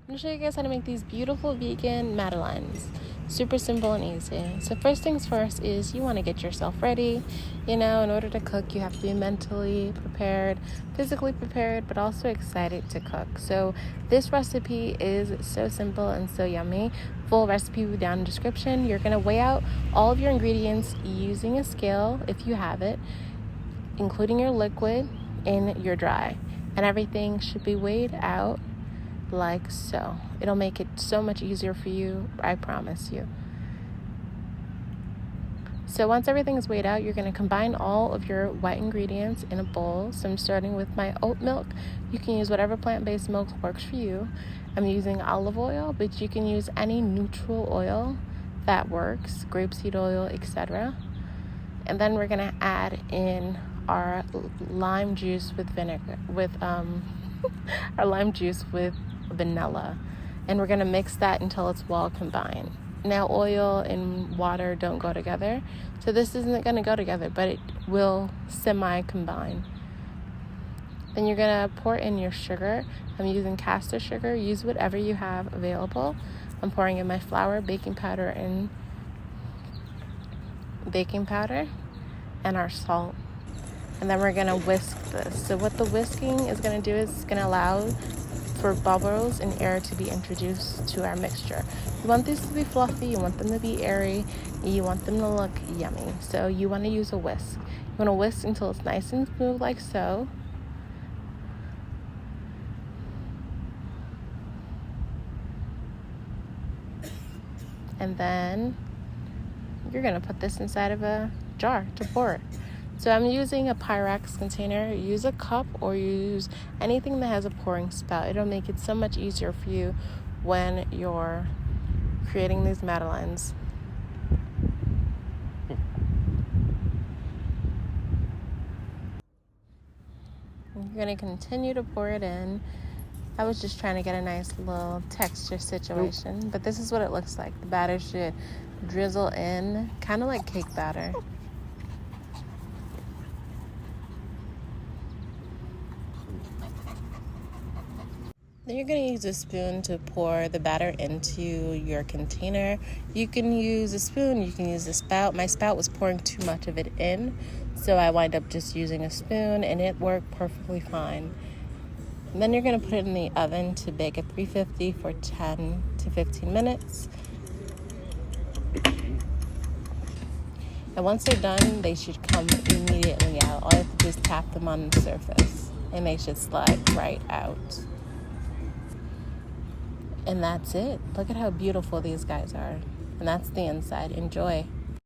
I'm going to show you guys how to make these beautiful vegan madeleines. Super simple and easy. So first things first is you want to get yourself ready. In order to cook, you have to be mentally prepared, physically prepared, but also excited to cook. So this recipe is so simple and so yummy. Full recipe down in the description. You're going to weigh out all of your ingredients using a scale if you have it, including your liquid and your dry. And everything should be weighed out like so. It'll make it so much easier for you, I promise you. So once everything is weighed out, you're going to combine all of your white ingredients in a bowl. So I'm starting with my oat milk. You can use whatever plant-based milk works for you. I'm using olive oil, but you can use any neutral oil that works, grapeseed oil, etc. And then we're going to add in our lime juice with our lime juice with vanilla, and we're going to mix that until it's well combined. Now oil and water don't go together, so this isn't going to go together, but it will semi-combine. Then you're going to pour in your sugar. I'm using caster sugar. Use whatever you have available. I'm pouring in my flour, baking powder, and our salt. And then we're going to whisk this. So what the whisking is going to do is it's going to allow for bubbles and air to be introduced to our mixture. You want these to be fluffy, you want them to be airy, and you want them to look yummy. So you want to use a whisk. You want to whisk until it's nice and smooth like so. And then you're going to put this inside of a jar to pour it. So I'm using a Pyrex container. Use a cup or use anything that has a pouring spout. It'll make it so much easier for you when you're creating these madeleines. You're going to continue to pour it in. I was just trying to get a nice little texture situation, but this is what it looks like. The batter should drizzle in, kind of like cake batter. Then you're going to use a spoon to pour the batter into your container. You can use a spoon, you can use a spout. My spout was pouring too much of it in, so I wind up just using a spoon, and it worked perfectly fine. And then you're going to put it in the oven to bake at 350 for 10 to 15 minutes. And once they're done, they should come immediately out. All you have to do is tap them on the surface, and they should slide right out. And that's it. Look at how beautiful these guys are. And that's the inside. Enjoy.